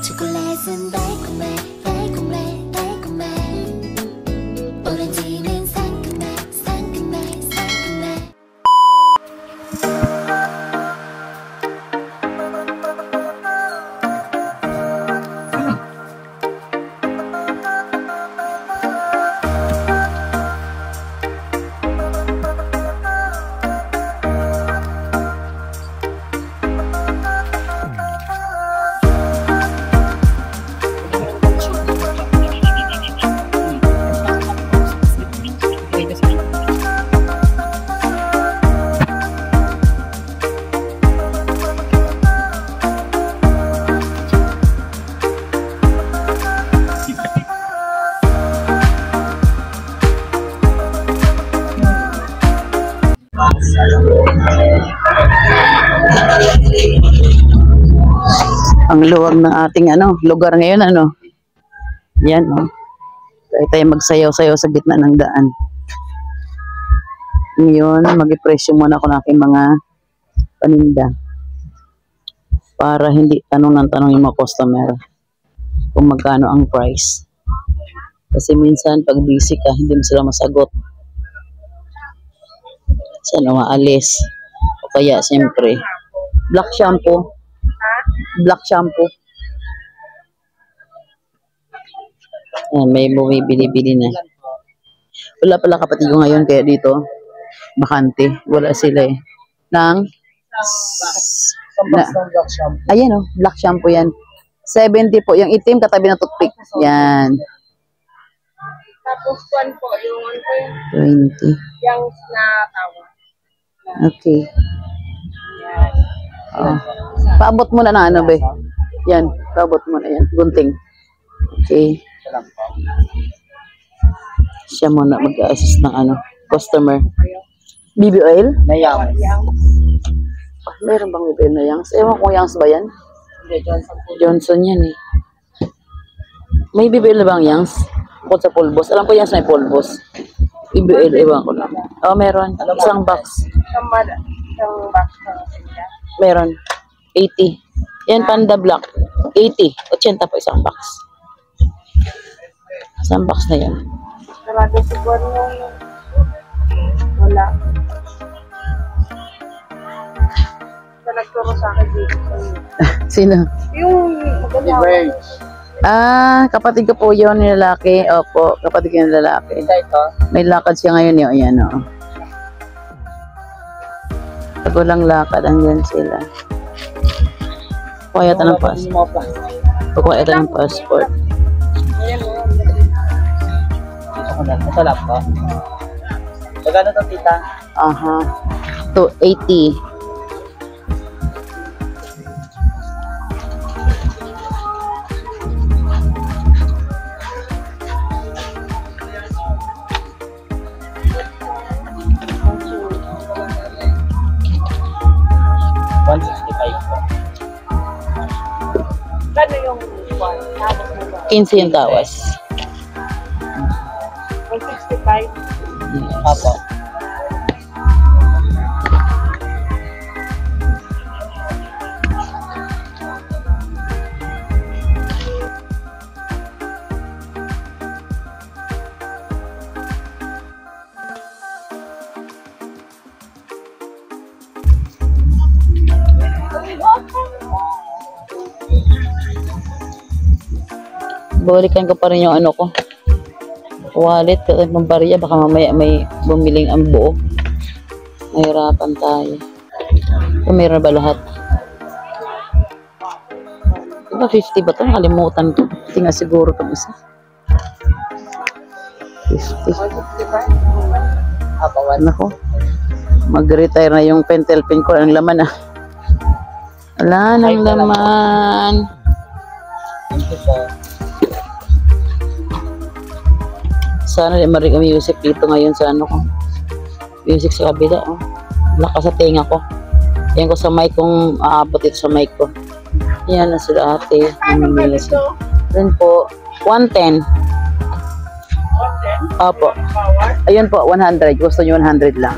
초콜릿은 달콤해 달콤해 달콤해 오렌지는 상큼해 상큼해 상큼해 Ang luwag ng ating lugar ngayon yan Kaya tayo magsayaw-sayaw sa gitna ng daan. Ngayon mag-ipresyo muna ako ng aking mga paninda para hindi tanong ng tanong yung mga customer kung magkano ang price, kasi minsan pag busy ka hindi mo sila masagot, sana maalis o kaya siyempre black shampoo. May bumibili-bili na. Wala pala kapatid ko ngayon, kaya dito bakante, wala sila ayan black shampoo yan. 70 po, yung itim katabi ng toothpick. Yan. Tapos kuan po, yung 20. Yang na tawa. Okay. Paabot mo na ng be. Yan, paabot mo na yan. Gunting. Okay. Siya muna mag-assist ng customer. BB oil? Na Yangs. Meron bang BB oil na Yangs? Ewan kung Yangs ba yan? Johnson yan eh. May BB oil na bang Yangs? Bukod sa pulbos. Alam ko Yangs may pulbos. BB oil, ewan ko lang. Meron. Isang box. Isang box na meron. 80. Yan, Panda Black. 80. 80 po isang box. Isang box na yan. Talaga siguro wala. Sa nagturo sa akin dito. Sino? Yung maganda. Kapatid ko po yun, yung lalaki. Opo, kapatid ko yung lalaki. May lakad siya ngayon yun. Ayan o. Pag walang lakad, andyan sila. Kuha yata ng passport. Kuha yata ng passport. Ito lang po. Magkano to, tita? 280. Gano yung 15 yung tawas. 165. Apo. Balikan ko pa rin yung ko. Wallet, kasi ng barya, baka mamaya may bumiling ang buo. Mahirapan tayo. Kung meron ba lahat? Diba 50 ba ito? Nakalimutan ko. Tingnan siguro itong isa. 50. Nako. Mag-retire na yung pentel pin ko. Ang laman Wala nang laman. Sana marig ang music dito ngayon sa ko. Music sa kabila lakas sa tenga ko. Yan ko sa mic kong aabot ito sa mic ko. Yan na sila ate. Yan po 110. Opo. Ayun po 100. Gusto nyo 100 lang.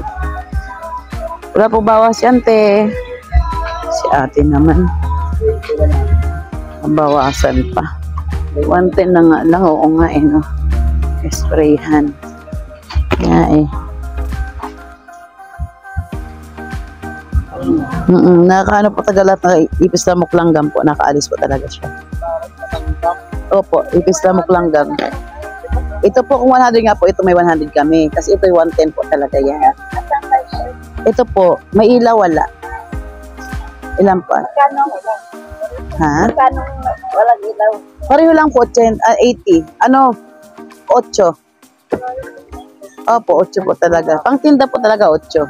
Wala po bawas yan te. Si ate naman. Bawasan pa. 110 na nga lang. Oo nga eh, no? Sprayhan. Kaya eh. Nakakaano po tagalat na ipis lamok langgam po. Nakaalis po talaga siya. Opo, ipis lamok langgam. Ito po kung 100 nga po, ito may 100 kami. Kasi ito yung 110 po talaga yan. Ito po, may ilaw wala. Ilan pa? Ha? Walang ilaw. Pareho lang po, 80. Ano? 8. Opo, 8 po talaga. Pang tinda po talaga, 8.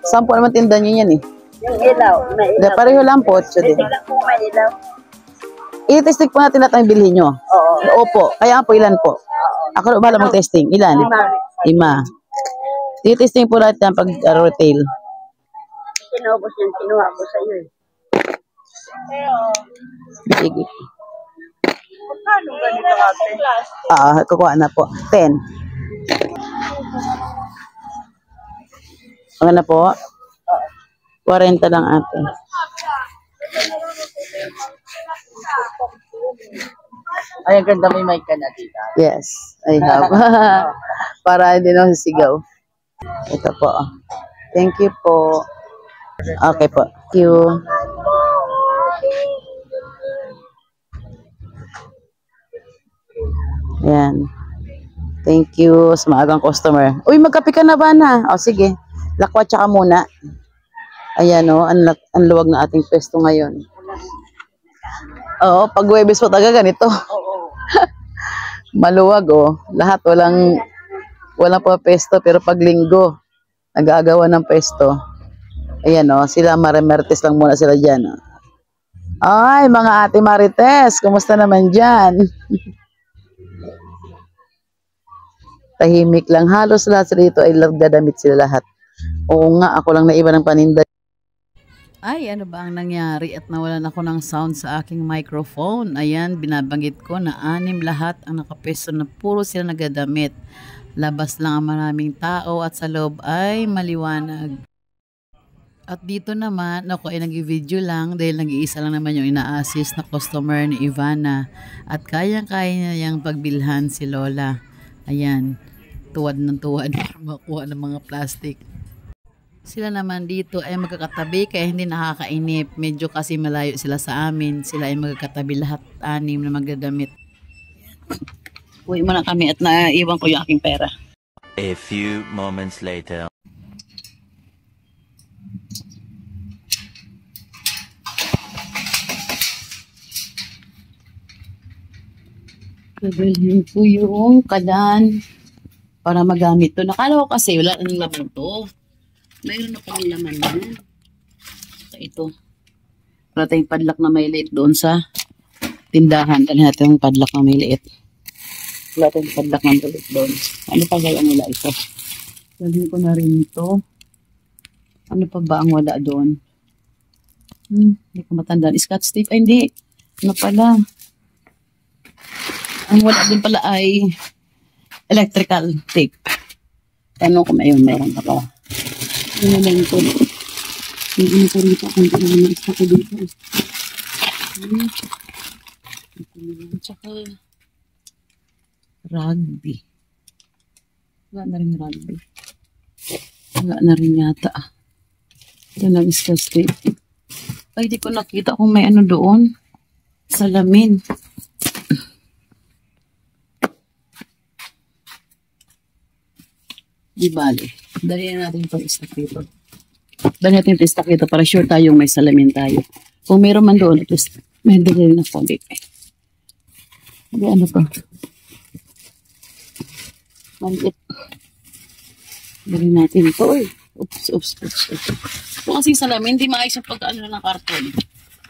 Saan po naman tinda nyo yan eh? Yung ilaw. May ilaw. Pareho lang po, 8 din. Hindi lang po may ilaw. I-testing po natin lahat ng bilhin nyo. Oo. Opo. Kaya nga po, ilan po? Ako bahala mag-testing. Ilan? 5. I-testing po natin pag retail. Sinubos yung kinuha ko sa iyo eh. Sige. Paano ganito ate? Kukuha na po. 10. Ano na po? 40 lang ate. Ay, ang ganda may mic ka na, tita. Yes, I have. Para hindi na sisigaw. Ito po. Thank you po. Okay po. Thank you. Yan. Thank you sa maagang customer. Uy, magkape ka na ba na? O sige. Lakwatsa ka muna. Ayan o, ang luwag na ating pwesto ngayon. Oo, pag Huwebes po talaga ganito. Maluwag o. Lahat walang po pwesto, pero pag Linggo, nag-aagawan ng pwesto. Ayan o, sila Marites lang muna sila dyan. O. Ay, mga ate Marites, kumusta naman dyan? Tahimik lang. Halos lahat sila dito ay dadamit sila lahat. Oo nga, ako lang naiba ng paninda. Ay, ano ba ang nangyari at nawalan ako ng sound sa aking microphone? Ayan, binabanggit ko na 6 lahat ang nakapesto na puro sila nagadamit. Labas lang ang maraming tao at sa loob ay maliwanag. At dito naman, ako ay nag-video lang dahil nag-iisa lang naman yung ina-assist na customer ni Ivana. At kayang-kaya niya yung pagbilhan si Lola. Ayan, tuwad ng tuwad para makuha ng mga plastic. Sila naman dito ay magkakatabi kaya hindi nakakainip. Medyo kasi malayo sila sa amin. Sila ay magkakatabi lahat 6 na magdadamit. Uwi muna kami at naiwan ko yung aking pera. A few moments later. Gagalhin ko yung kalan para magamit to. Nakala ko kasi wala nang laman to. Mayroon na kami laman na. So, ito. Wala tayong padlock na may liit doon sa tindahan. Dali natin yung padlock na may liit. Wala tayong padlock na may liit doon. Ano pa gaya nila ito? Dalhin ko na rin ito. Ano pa ba ang wala doon? Hindi ko matandaan. Scotch tape? Ay, hindi. Ano pala? Ang wala din pala ay electrical tape. Tanong ko mayon, meron ka pa. Ano lang ito? Hindi ko rito kung ano na isa ko dito. Ito naman. Tsaka rugby. Wala na rin rugby. Wala na rin yata. Ito lang scotch tape. Ay, di ko nakita kung may ano doon. Salamin. Di bali. Dali natin itong istakito. Dali natin itong istakito para sure tayong may salamin tayo. Kung meron man doon, at least may dali na pogi. Hindi, ano pa? Maliit. Dali natin ito. Oops. Kung kasing salamin, hindi maayos yung pagkaano ng karton.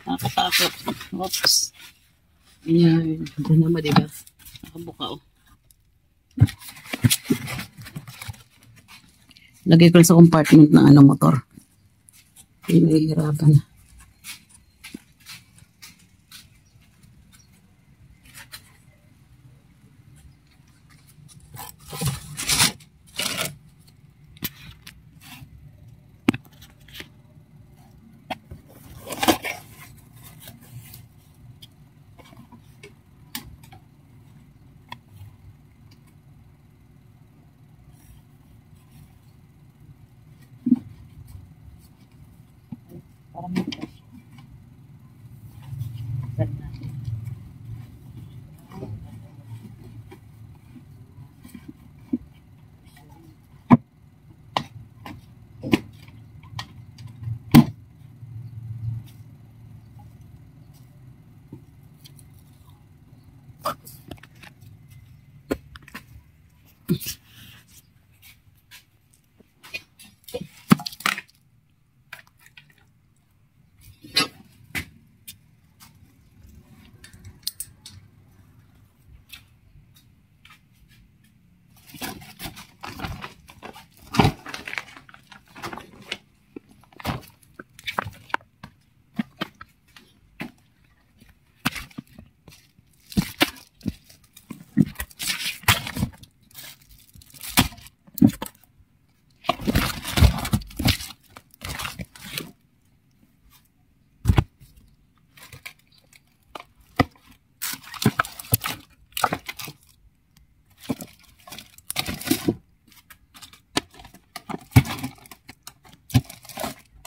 Nakakatakot. Oops. Ayan. Doon naman, diba? Nakabuka, Lagay ko sa compartment ng motor. Hindi nahihirapan.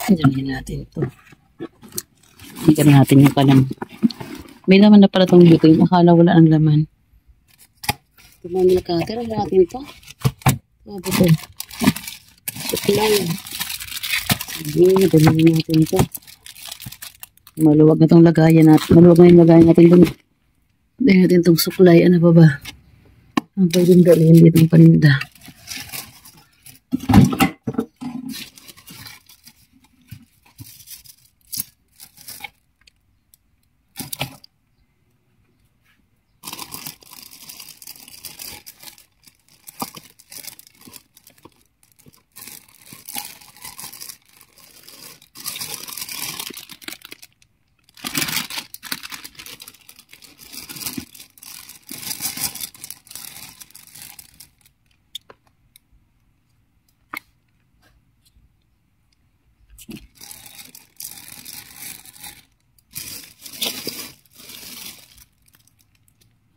Dalahin natin ito. Higyan natin yung kalam. May laman na pala itong dito. Yung akala wala ang laman. Tumami na cutter. Wala natin ito. Ito ba ito? Suklay. Sige, dalahin natin ito. Maluwag na itong lagayan natin. Maluwag na yung lagayan natin dun. Dalahin natin itong suklay. Ano pa ba? Ang pwedeng dalahin dito ang paninda.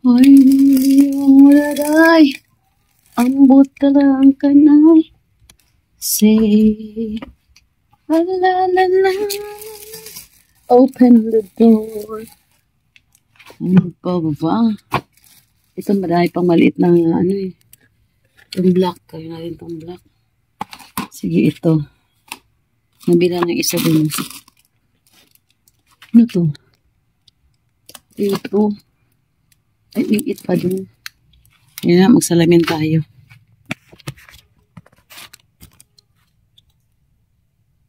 Ay, oray, ambot ka lang kanay. Say, la la la la, open the door. Ano pa ba? Ito marami pang maliit na ano eh. Itong black, kaya natin itong black. Sige, ito. Nabila ng isa din. Ano to? Ito. Ay, liit pa dun. Yan na, magsalamin tayo.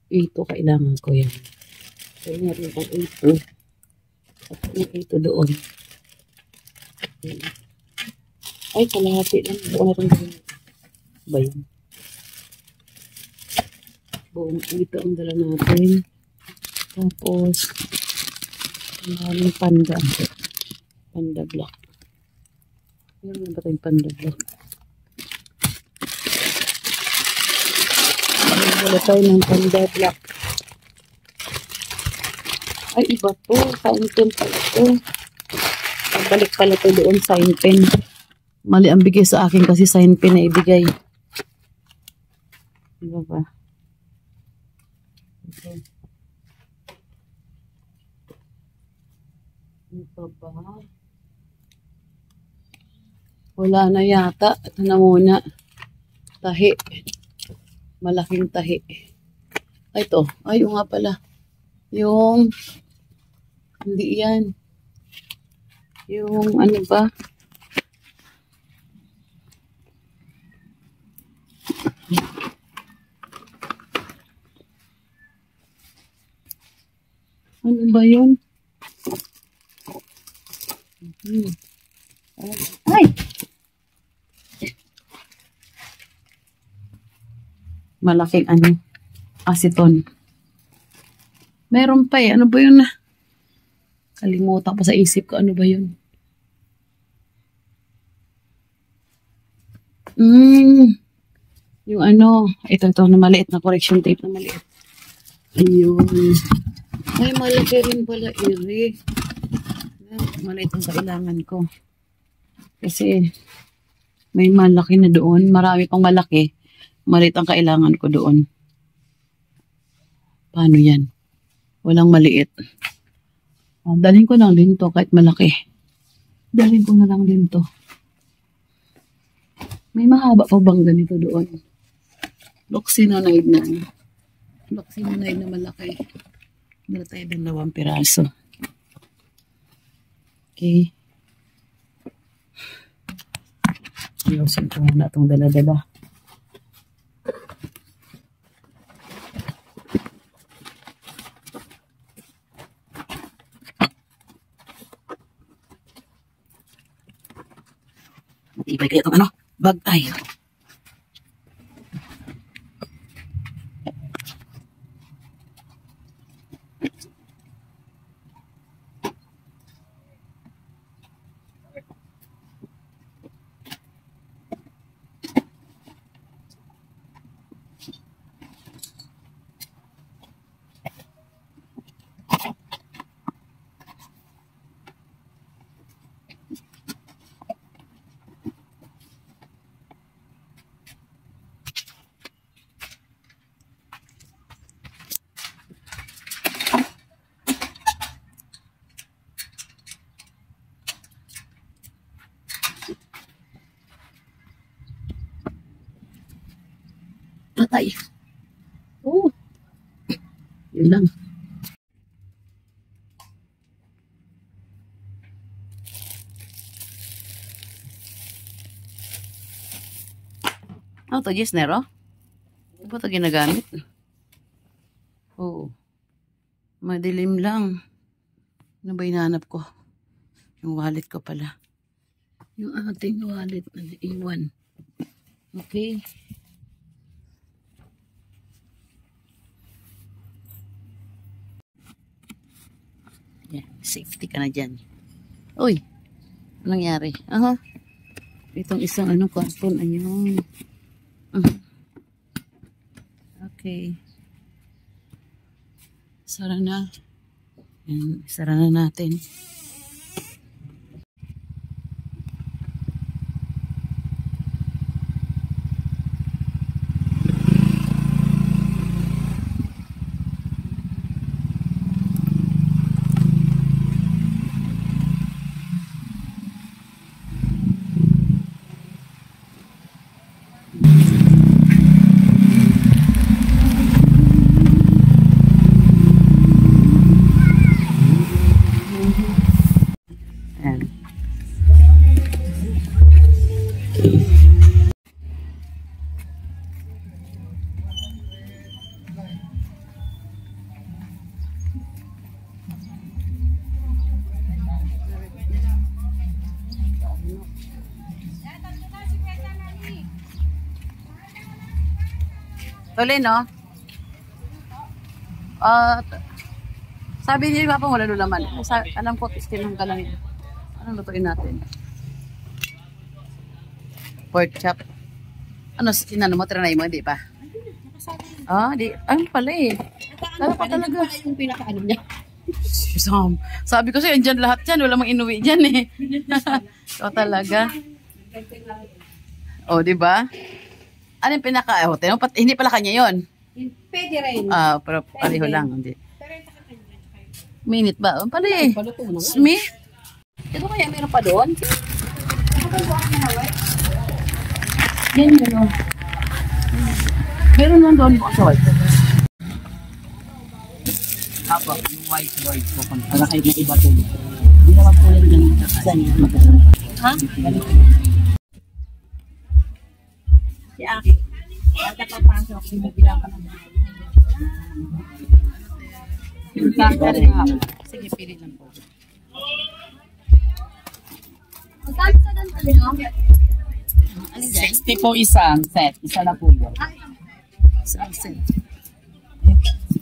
Ito, kailangan ko yan. Kaya natin pang ito. At ito doon. Ay, kalahati lang. Buong natin doon. Ba yun? Buong ito ang dala natin. Tapos, maraming panda. Panda block. Meron ba tayong panda block? Wala tayo ng panda block. Ay, iba to. Sign pen pala to. Balik pala to doon, sign pen. Mali ang bigay sa akin kasi sign pen na ibigay. Diba ba? Okay. Ito ba? Wala na yata. Ito na muna. Tahi. Malaking tahi. Ay, ito. Ay, yung nga pala. Yung, hindi yan. Yung, ano ba? Ano ba yun? Ay! Malaking ano, aceton. Meron pa eh. Ano ba yun na? Kalimutan pa sa isip ko. Ano ba yun? Yung ano, ito na maliit na correction tape na maliit. Ayun. Ay, malaki rin pala iri. Maliit ang kailangan ko. Kasi may malaki na doon. Marami pang malaki. Maliit ang kailangan ko doon. Paano yan? Walang maliit. Dalhin ko lang din to kahit malaki. Dalhin ko na lang din to. May mahaba pa bang ganito doon? Loxinonide na. Loxinonide na malaki. Dala tayo 2 piraso. Okay. Ayusin ko muna itong dala-dala. Ibay kaya itong bag ay. Patay. Oh. Yun lang. Ano to, Gisnero? Ano ba ito ginagamit? Oo. Madilim lang. Ano ba hinahanap ko? Yung wallet ko pala. Yung ating wallet na iwan. Okay. Yeah, safety ka na dyan. Uy, anong nangyari? Aha. Itong isang karton, ayun. Okay. Sara na. Yan, sara na natin. Tuloy, no? Sabi niya yung papa wala lulaman. Alam ko, istinong ka lang yun. Anong lutuin natin? Pork chop. Ano, sinano mo? Trinay mo, di pa? Ano pala eh. Kala pa talaga. Yung pinaka-ano niya. Sabi ko sa'yo, andyan lahat yan. Wala mang inuwi dyan eh. O talaga. O, di ba? Ano yung pinaka... hindi pala kanya yun. Pwede rin. Pero pareho lang. Hindi. Minute ba? Pala eh. Smith? Ito kaya meron pa doon? Yan yun. Meron lang doon sa white. Apo, yung white board ko. Para kayo na iba to. Hindi naman po yan ganun. Saan yun? Ha? Si Aki. At kapapasok, sinabilang ka naman. Sige, pili lang po. Magkano sa doon nyo? 60 po isang set. Isa na po yun. Isang set.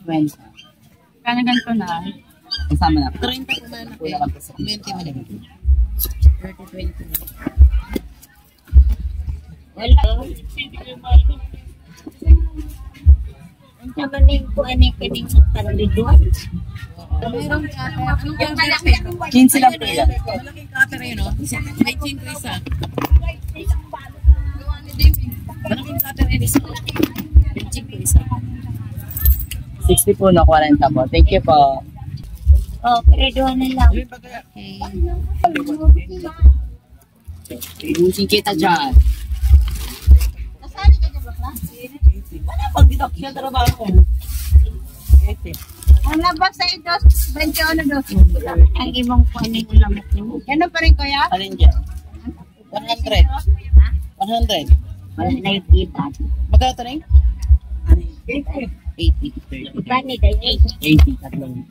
20. Kaya ganito na. Kasama na po. 30 po man ako. 20 man ako. 30, 20. Wala. Ang kamaning ko, kining magtaraliduan. Mayroong cutter. Yung malaki. 15 lang po yan. Malaking cutter yun, no? May 5 isa. Malaking cutter yun isa. 5 isa. 60 po na 40 po. Thank you po. Oh, kredohan na lang. Inusin kita dyan. Nasali ka dyan, bakla? Wala pang didak siya trabaho. Ang labas sa ito, 21 dos. Ang ibang kuwan yung lamok niyo. Ano pa rin, kuya? Alin dyan? 100. 100. Wala na yung kita. Magkano ito rin? 80. Bani tayo 80. Tatlong.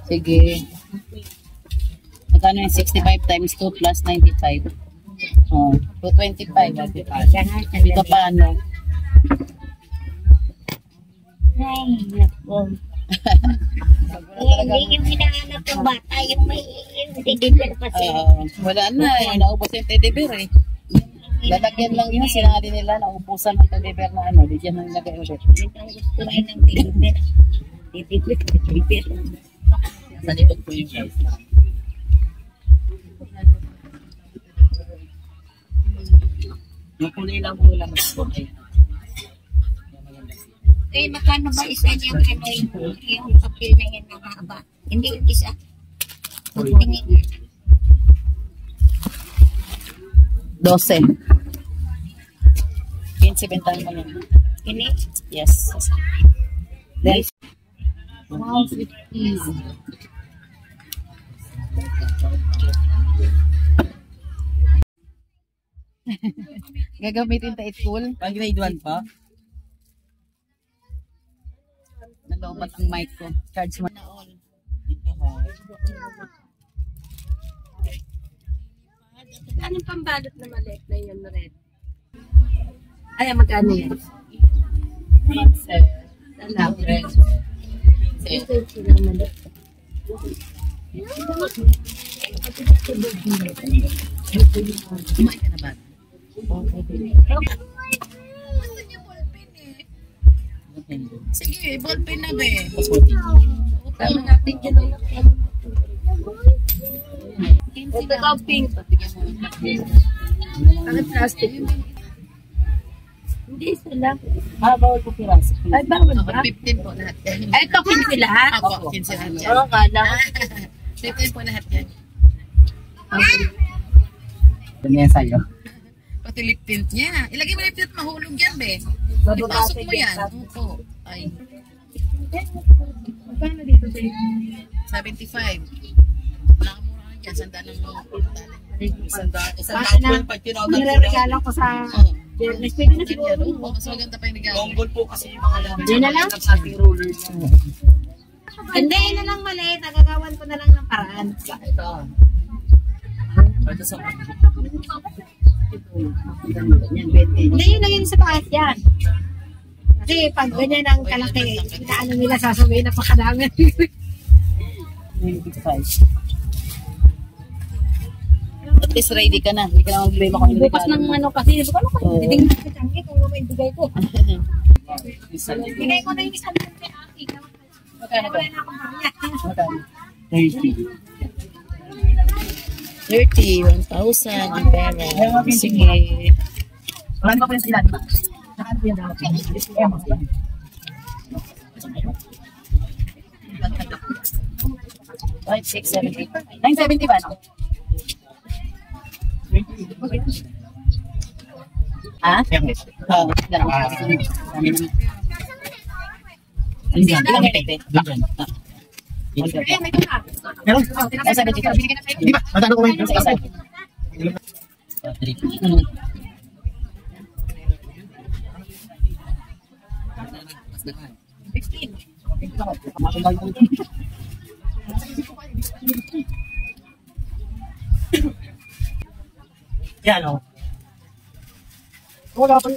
Sige. Magkano yung 65 times 2 plus 95? Oh, 225. Dito pa ano? Ay, naku. Hindi yung hinahanap ng bata, yung may deliver kasi. Wala na eh. Naubos yung teddy bear eh. Lalagyan lang yun. Sinali nila. Naubusan ng teddy bear na ano. Di dyan ang lagay ulit. Ang gusto rin ng deliver. Deliver. Sa likod po yung guys. Yung kulay lang po lang. Eh, magkano ba isa niyang ano yung papel na yan na mahaba? Hindi yung isa. Magtingin. 12. 15 bentahan mo yan. Ini? Yes. Then, Wow, 50. gagamitin ta it-cool. Pag grade 1 pa. Nalobat ang mic ko. Charge mo na all. Anong pambalot na maliit na yun, red? Ay, magkano yan? Alam. Ito yung silang maliit. Kumain ka na ba? Sige, ballpen na ba eh. Tama natin dyan na lang. Ito daw pink. Bakit plastic? Hindi sila. Bawal po piras. Ay, bawal ba? 15 po lahat. Ay, ito 15 lahat? Ako, 15 lahat yan. Oo, kala. 15 po lahat yan. Ano yan sa'yo? Pati lip tint niya. Ilagay mo lip tint, mahulog yan, be. Ipasok mo yan. Opo. Ay. Magkano dito sa 75. Nakamura ka dyan. Sandaan ng mga pultalan. Isang pag tinawag ko. Nireregalo ko sa Bernes. Pwede na siguro. Mas maganda pa yung regalo. Bongbol po kasi yung mga lang. Yan na lang? Sa ating rollers. Hindi, yun na lang maliit. Nagagawan ko na lang ng paraan. Ito. Ito sa Hindi, yun lang yun sa taas yan. Kasi pag ganyan ang kalaki, ano nila sasabihin, napakadami. 95. At least ready ka na. Hindi ka na mag-blame ako. Bukas ng ano kasi, ano ko, titignan ko sa tiyangi kung may bigay ko. Bigay ko na yung isang lang kay Aki. Magkano ba? Wala na akong pangyak. Magkano? 30. 30, 1,000 ang pera. Sige. Marami pa po yung sa ilan. Saan po yung dapat? Five, 6, 7, 8. 970 ba? No? Ha? Oo. Ilang may tete? Meron? 70. Di ba? Matano ko ba yung sa yan o. Wala pa yun.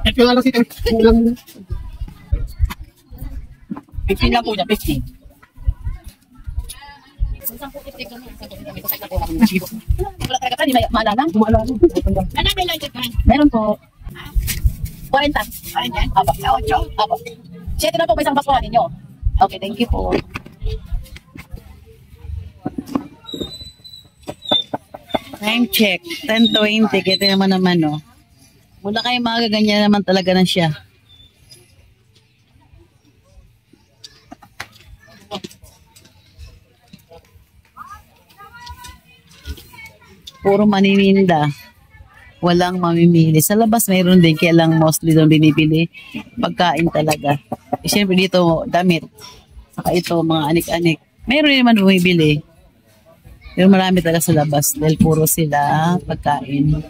Ito nga lang si Kulang. 15 lang po niya, 15. Wala talaga pa, di ba maalala? Ano may logic ka? Meron po. 40. Apo. 8. Apo. 7 na po, may isang basuhan ninyo. Okay, thank you po. Time check, 10:20. Kita naman oh. Mula kayo mga ganyan naman talaga na siya. Puro manininda. Walang mamimili. Sa labas mayroon din, kaya lang mostly doon binibili pagkain talaga. Eh, syempre dito, damit. Saka ito, mga anik-anik. Mayroon din naman bumibili. Pero marami talaga sa labas dahil puro sila pagkain.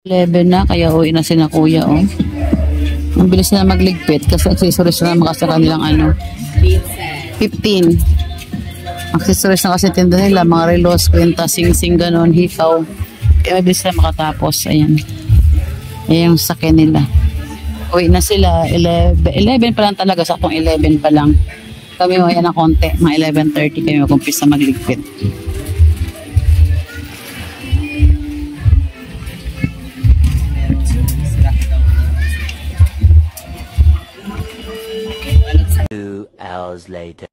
11 na, kaya uwi na sila kuya, oh. Ang bilis na magligpit kasi accessories na naman kasi kanilang 15. Accessories na kasi tinda nila, mga relos, kwenta, sing-sing, ganon, hikaw. Kaya mabilis na makatapos. Ayan. Ayan yung sakyan nila. Uwi na sila. 11 pa lang talaga. Saktong 11 pa lang. Kami uwi na konti. Mga 11:30 kami mag-umpisa magligpit. Hours later.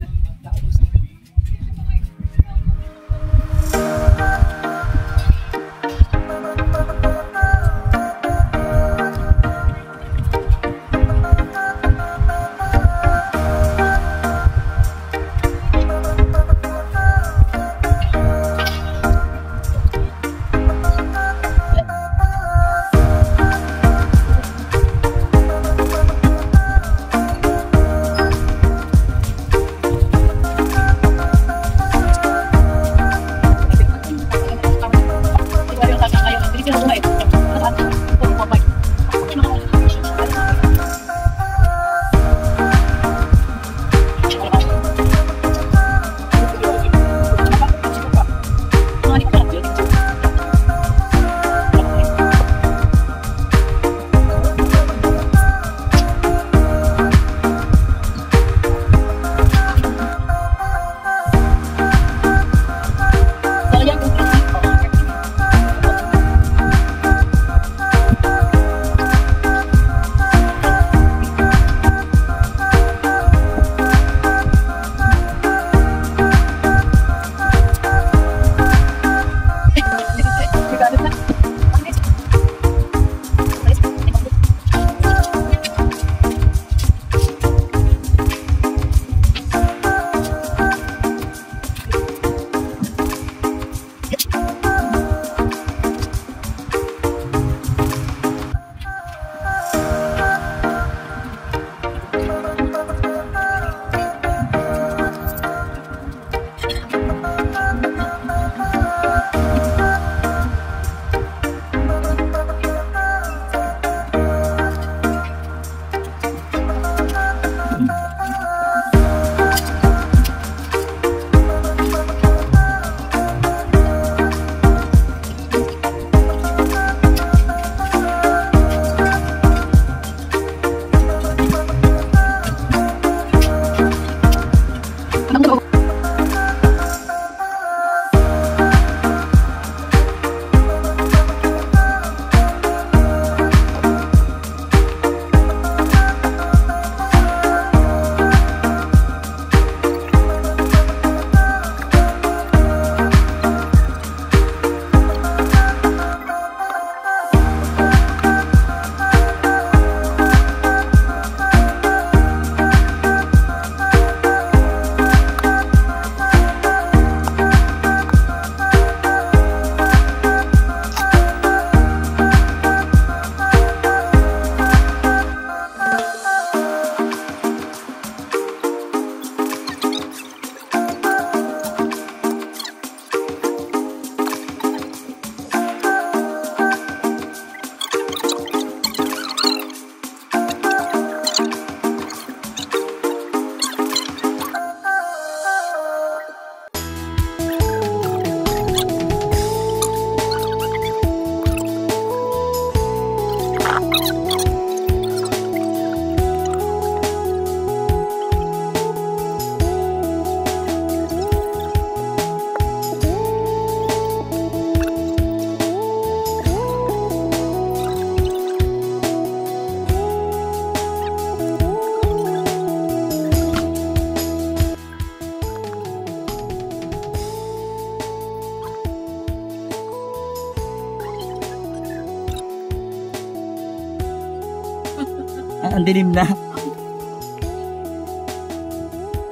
Ang dilim na.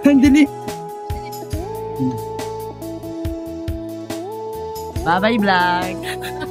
Ang dilim. Bye-bye vlog.